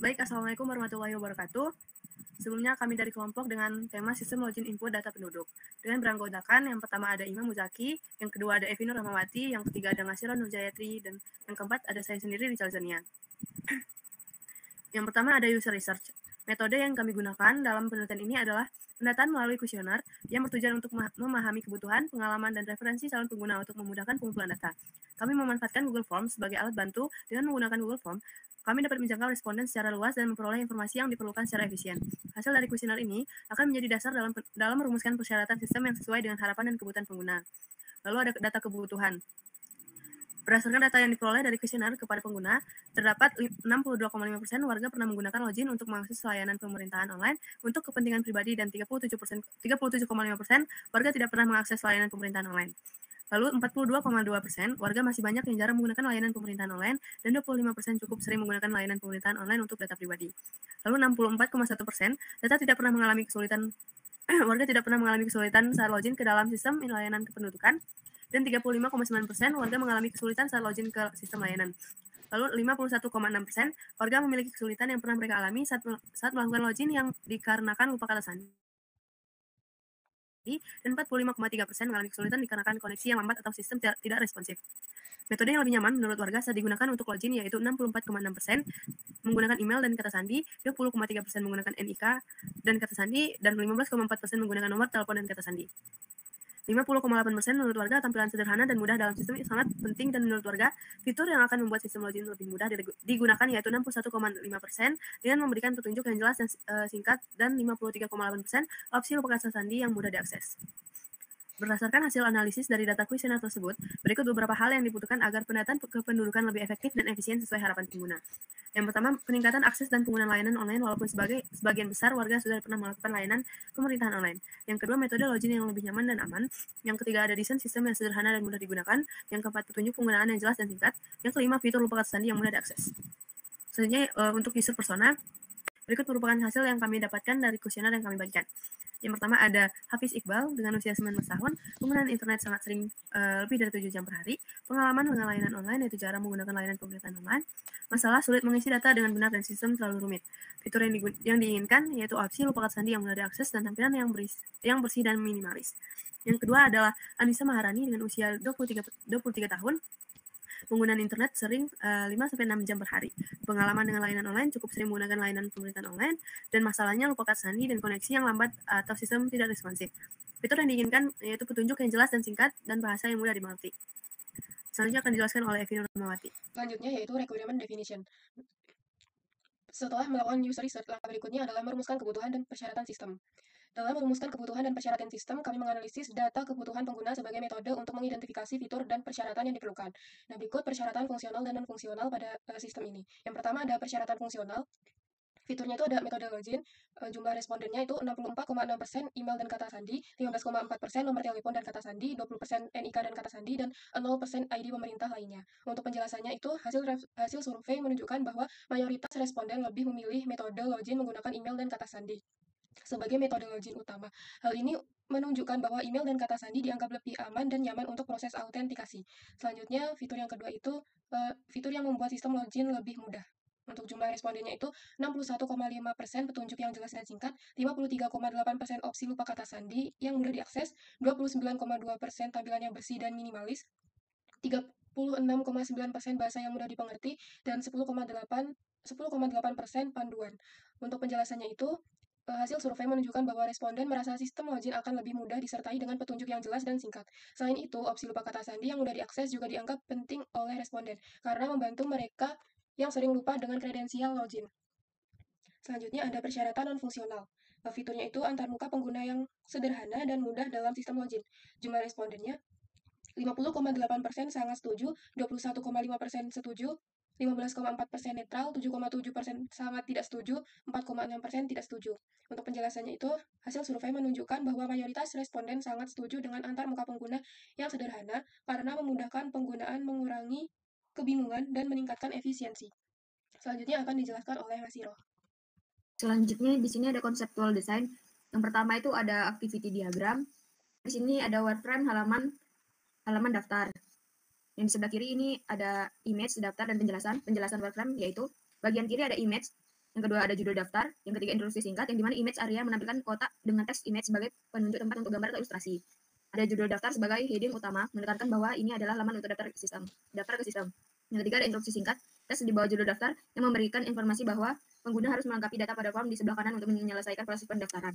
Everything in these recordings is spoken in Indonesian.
Baik, Assalamualaikum warahmatullahi wabarakatuh. Sebelumnya kami dari kelompok dengan tema Sistem Login Input Data Penduduk. Dengan beranggotakan, yang pertama ada Imam Muzaki, yang kedua ada Evi Nur Rahmawati, yang ketiga ada Ngasira Nurjayatri, dan yang keempat ada saya sendiri, Rizal Zania. Yang pertama ada User Research. Metode yang kami gunakan dalam penelitian ini adalah pendataan melalui kuesioner yang bertujuan untuk memahami kebutuhan, pengalaman, dan referensi calon pengguna untuk memudahkan pengumpulan data. Kami memanfaatkan Google Forms sebagai alat bantu. Dengan menggunakan Google Form, kami dapat menjangkau responden secara luas dan memperoleh informasi yang diperlukan secara efisien. Hasil dari kuesioner ini akan menjadi dasar dalam merumuskan persyaratan sistem yang sesuai dengan harapan dan kebutuhan pengguna. Lalu ada data kebutuhan. Berdasarkan data yang diperoleh dari kuesioner kepada pengguna, terdapat 62,5% warga pernah menggunakan login untuk mengakses layanan pemerintahan online untuk kepentingan pribadi dan 37,5% warga tidak pernah mengakses layanan pemerintahan online. Lalu 42,2% warga masih banyak yang jarang menggunakan layanan pemerintahan online dan 25% cukup sering menggunakan layanan pemerintahan online untuk data pribadi. Lalu 64,1% data tidak pernah mengalami kesulitan warga tidak pernah mengalami kesulitan saat login ke dalam sistem layanan kependudukan, dan 35,9% warga mengalami kesulitan saat login ke sistem layanan. Lalu 51,6% warga memiliki kesulitan yang pernah mereka alami saat melakukan login yang dikarenakan lupa kata sandi, dan 45,3% mengalami kesulitan dikarenakan koneksi yang lambat atau sistem tidak responsif. Metode yang lebih nyaman menurut warga saat digunakan untuk login yaitu 64,6% menggunakan email dan kata sandi, 20,3% menggunakan NIK dan kata sandi, dan 15,4% menggunakan nomor telepon dan kata sandi. 50,8% menurut warga tampilan sederhana dan mudah dalam sistem sangat penting, dan menurut warga fitur yang akan membuat sistem login lebih mudah digunakan yaitu 61,5% dengan memberikan petunjuk yang jelas dan singkat, dan 53,8% opsi lupa kata sandi yang mudah diakses. Berdasarkan hasil analisis dari data kuesioner tersebut, berikut beberapa hal yang dibutuhkan agar pendataan kependudukan lebih efektif dan efisien sesuai harapan pengguna. Yang pertama, peningkatan akses dan penggunaan layanan online walaupun sebagian besar warga sudah pernah melakukan layanan pemerintahan online. Yang kedua, metode login yang lebih nyaman dan aman. Yang ketiga, ada desain sistem yang sederhana dan mudah digunakan. Yang keempat, petunjuk penggunaan yang jelas dan singkat. Yang kelima, fitur lupa kata sandi yang mudah diakses. Selanjutnya, untuk user persona, berikut merupakan hasil yang kami dapatkan dari kuesioner yang kami bagikan. Yang pertama ada Hafiz Iqbal dengan usia 19 tahun, penggunaan internet sangat sering lebih dari 7 jam per hari, pengalaman dengan layanan online yaitu jarang menggunakan layanan pemerintahan online, masalah sulit mengisi data dengan benar dan sistem terlalu rumit. Fitur yang diinginkan yaitu opsi lupa kata sandi yang mudah diakses dan tampilan yang bersih dan minimalis. Yang kedua adalah Anissa Maharani dengan usia 23 tahun, penggunaan internet sering 5-6 jam per hari. Pengalaman dengan layanan online cukup sering menggunakan layanan pemerintahan online, dan masalahnya lupa kata sandi dan koneksi yang lambat atau sistem tidak responsif. Fitur yang diinginkan yaitu petunjuk yang jelas dan singkat dan bahasa yang mudah dimengerti. Selanjutnya akan dijelaskan oleh Evi Nur Rahmawati. Selanjutnya yaitu requirement definition. Setelah melakukan user research, langkah berikutnya adalah merumuskan kebutuhan dan persyaratan sistem. Dalam merumuskan kebutuhan dan persyaratan sistem, kami menganalisis data kebutuhan pengguna sebagai metode untuk mengidentifikasi fitur dan persyaratan yang diperlukan. Nah, berikut persyaratan fungsional dan non-fungsional pada sistem ini. Yang pertama ada persyaratan fungsional. Fiturnya itu ada metode login, jumlah respondennya itu 64,6% email dan kata sandi, 15,4% nomor telepon dan kata sandi, 20% NIK dan kata sandi, dan 0% ID pemerintah lainnya. Untuk penjelasannya itu, hasil survei menunjukkan bahwa mayoritas responden lebih memilih metode login menggunakan email dan kata sandi sebagai metode login utama. Hal ini menunjukkan bahwa email dan kata sandi dianggap lebih aman dan nyaman untuk proses autentikasi. Selanjutnya, fitur yang kedua itu fitur yang membuat sistem login lebih mudah. Untuk jumlah respondennya itu 61,5% petunjuk yang jelas dan singkat, 53,8% opsi lupa kata sandi yang mudah diakses, 29,2% tampilan yang bersih dan minimalis, 36,9% bahasa yang mudah dipengerti, dan 10,8% panduan. Untuk penjelasannya itu, hasil survei menunjukkan bahwa responden merasa sistem login akan lebih mudah disertai dengan petunjuk yang jelas dan singkat. Selain itu, opsi lupa kata sandi yang mudah diakses juga dianggap penting oleh responden karena membantu mereka yang sering lupa dengan kredensial login. Selanjutnya ada persyaratan non-fungsional. Fiturnya itu antarmuka pengguna yang sederhana dan mudah dalam sistem login. Jumlah respondennya 50,8% sangat setuju, 21,5% setuju, 15,4% netral, 7,7% sangat tidak setuju, 4,6% tidak setuju. Untuk penjelasannya itu, hasil survei menunjukkan bahwa mayoritas responden sangat setuju dengan antar muka pengguna yang sederhana karena memudahkan penggunaan, mengurangi kebingungan, dan meningkatkan efisiensi. Selanjutnya akan dijelaskan oleh Mas Iro. Selanjutnya di sini ada conceptual design. Yang pertama itu ada activity diagram. Di sini ada wireframe halaman daftar. Yang di sebelah kiri ini ada image daftar dan penjelasan wireframe, yaitu bagian kiri ada image Yang kedua ada judul daftar, yang ketiga introduksi singkat, yang dimana image area menampilkan kotak dengan teks image sebagai penunjuk tempat untuk gambar atau ilustrasi. Ada judul daftar sebagai heading utama, menekankan bahwa ini adalah laman untuk daftar ke sistem. Yang ketiga ada instruksi singkat, teks di bawah judul daftar yang memberikan informasi bahwa pengguna harus melengkapi data pada form di sebelah kanan untuk menyelesaikan proses pendaftaran.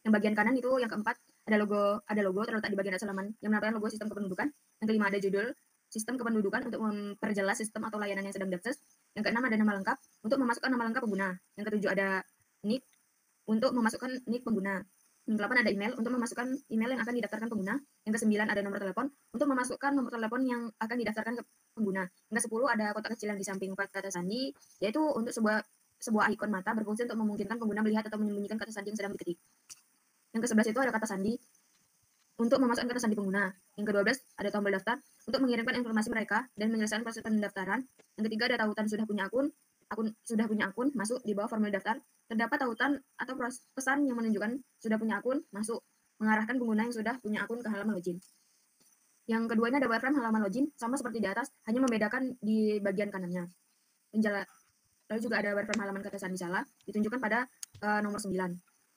Yang bagian kanan itu yang keempat ada logo terletak di bagian atas halaman yang menampilkan logo sistem kependudukan. Yang kelima ada judul sistem kependudukan untuk memperjelas sistem atau layanan yang sedang diakses. Yang keenam ada nama lengkap untuk memasukkan nama lengkap pengguna. Yang ketujuh ada nick untuk memasukkan nick pengguna. Yang ke-8 ada email untuk memasukkan email yang akan didaftarkan pengguna. Yang ke-9 ada nomor telepon untuk memasukkan nomor telepon yang akan didaftarkan ke pengguna. Yang ke-10 ada kotak kecil yang di samping kata sandi, yaitu untuk sebuah ikon mata berfungsi untuk memungkinkan pengguna melihat atau menyembunyikan kata sandi yang sedang diketik. Yang ke-11 itu ada kata sandi untuk memasukkan kata sandi pengguna. Yang ke-12 ada tombol daftar untuk mengirimkan informasi mereka dan menyelesaikan proses pendaftaran. Yang ketiga ada tautan sudah punya akun masuk di bawah formulir daftar. Terdapat tautan atau pesan yang menunjukkan sudah punya akun masuk, mengarahkan pengguna yang sudah punya akun ke halaman login. Yang kedua ini ada wireframe halaman login, sama seperti di atas, hanya membedakan di bagian kanannya. Lalu juga ada wireframe halaman kata sandi salah, ditunjukkan pada nomor 9.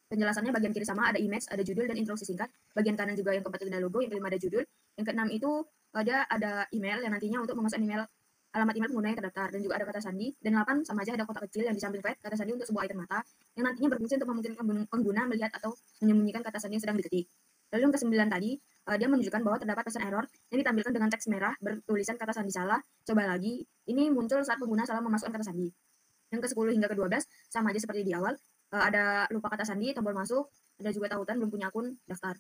Penjelasannya bagian kiri sama ada image, ada judul dan introduksi singkat. Bagian kanan juga yang keempat itu ada logo, yang kelima ada judul. Yang keenam itu ada email yang nantinya untuk memasukkan alamat email pengguna yang terdaftar, dan juga ada kata sandi. Dan 8 sama aja ada kotak kecil yang di samping kata sandi untuk sebuah item mata yang nantinya berfungsi untuk memungkinkan pengguna melihat atau menyembunyikan kata sandi yang sedang diketik. Lalu yang ke-9 tadi dia menunjukkan bahwa terdapat pesan error yang ditampilkan dengan teks merah bertulisan kata sandi salah. Coba lagi. Ini muncul saat pengguna salah memasukkan kata sandi. Yang ke-10 hingga ke-12 sama aja seperti di awal. Ada lupa kata sandi, tombol masuk, ada juga tautan belum punya akun, daftar.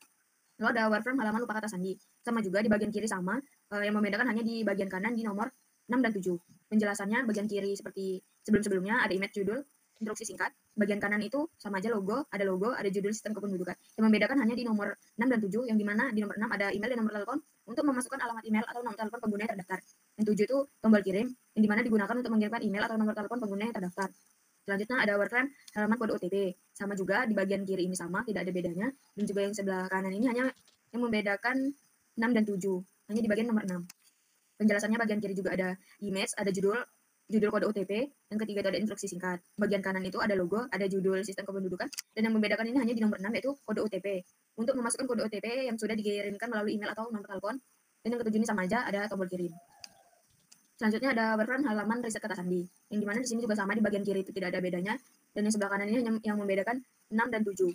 Lalu ada wireframe halaman lupa kata sandi. Sama juga di bagian kiri sama, yang membedakan hanya di bagian kanan di nomor 6 dan 7. Penjelasannya bagian kiri seperti sebelum-sebelumnya, ada image judul, instruksi singkat. Bagian kanan itu sama aja logo, ada judul sistem kependudukan. Yang membedakan hanya di nomor 6 dan 7, yang dimana di nomor 6 ada email dan nomor telepon untuk memasukkan alamat email atau nomor telepon pengguna yang terdaftar. Yang 7 itu tombol kirim, yang dimana digunakan untuk mengirimkan email atau nomor telepon pengguna yang terdaftar. Selanjutnya ada wireframe halaman kode OTP. Sama juga di bagian kiri ini sama, tidak ada bedanya. Dan juga yang sebelah kanan ini hanya yang membedakan 6 dan 7. Hanya di bagian nomor 6. Penjelasannya bagian kiri juga ada image, ada judul kode OTP. Yang ketiga itu ada instruksi singkat. Bagian kanan itu ada logo, ada judul sistem kependudukan. Dan yang membedakan ini hanya di nomor 6 yaitu kode OTP. Untuk memasukkan kode OTP yang sudah dikirimkan melalui email atau nomor telepon. Dan yang ketujuh ini sama aja, ada tombol kirim. Selanjutnya ada wireframe halaman riset kata sandi, yang dimana di sini juga sama, di bagian kiri itu tidak ada bedanya, dan yang sebelah kanan ini hanya yang membedakan 6 dan 7.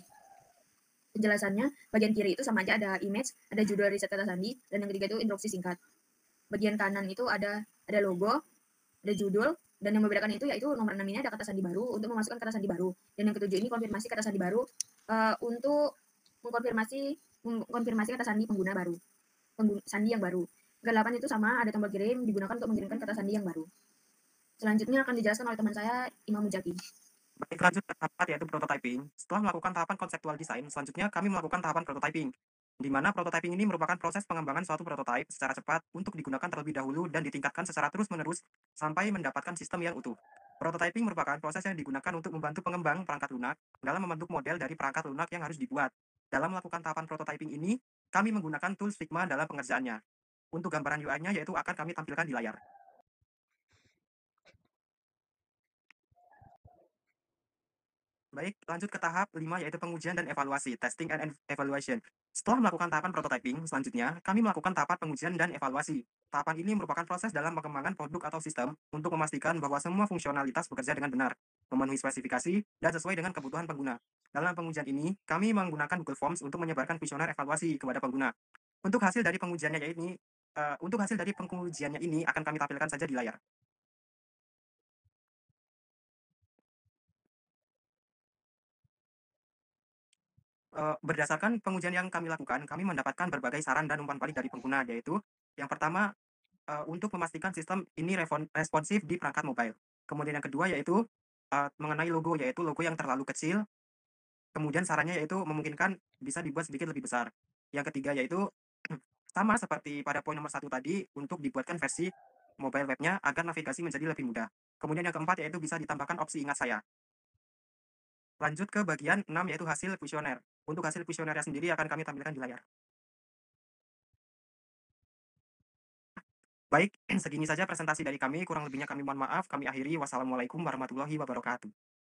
Penjelasannya, bagian kiri itu sama aja, ada image, ada judul riset kata sandi, dan yang ketiga itu instruksi singkat. Bagian kanan itu ada logo, ada judul, dan yang membedakan itu yaitu nomor 6 ini ada kata sandi baru untuk memasukkan kata sandi baru, dan yang ketujuh ini konfirmasi kata sandi baru untuk mengkonfirmasi kata sandi pengguna baru, sandi yang baru. Ke-8 itu sama, ada tombol kirim digunakan untuk mengirimkan kata sandi yang baru. Selanjutnya akan dijelaskan oleh teman saya, Imam Mujaki. Baik, lanjut ke tahap 4 yaitu prototyping. Setelah melakukan tahapan konseptual desain, selanjutnya kami melakukan tahapan prototyping, di mana prototyping ini merupakan proses pengembangan suatu prototype secara cepat untuk digunakan terlebih dahulu dan ditingkatkan secara terus-menerus sampai mendapatkan sistem yang utuh. Prototyping merupakan proses yang digunakan untuk membantu pengembang perangkat lunak dalam membentuk model dari perangkat lunak yang harus dibuat. Dalam melakukan tahapan prototyping ini, kami menggunakan tools Figma dalam pengerjaannya. Untuk gambaran UI-nya yaitu akan kami tampilkan di layar. Baik, lanjut ke tahap 5 yaitu pengujian dan evaluasi, testing and evaluation. Setelah melakukan tahapan prototyping, selanjutnya kami melakukan tahapan pengujian dan evaluasi. Tahapan ini merupakan proses dalam pengembangan produk atau sistem untuk memastikan bahwa semua fungsionalitas bekerja dengan benar, memenuhi spesifikasi, dan sesuai dengan kebutuhan pengguna. Dalam pengujian ini, kami menggunakan Google Forms untuk menyebarkan kuesioner evaluasi kepada pengguna. Untuk hasil dari pengujiannya ini akan kami tampilkan saja di layar. Berdasarkan pengujian yang kami lakukan, kami mendapatkan berbagai saran dan umpan balik dari pengguna, yaitu yang pertama, untuk memastikan sistem ini responsif di perangkat mobile. Kemudian yang kedua yaitu mengenai logo, yaitu logo yang terlalu kecil. Kemudian sarannya yaitu memungkinkan bisa dibuat sedikit lebih besar. Yang ketiga yaitu sama seperti pada poin nomor 1 tadi, untuk dibuatkan versi mobile webnya agar navigasi menjadi lebih mudah. Kemudian yang keempat yaitu bisa ditambahkan opsi ingat saya. Lanjut ke bagian 6 yaitu hasil kuesioner. Untuk hasil kuesionernya sendiri akan kami tampilkan di layar. Baik, segini saja presentasi dari kami. Kurang lebihnya kami mohon maaf. Kami akhiri. Wassalamualaikum warahmatullahi wabarakatuh.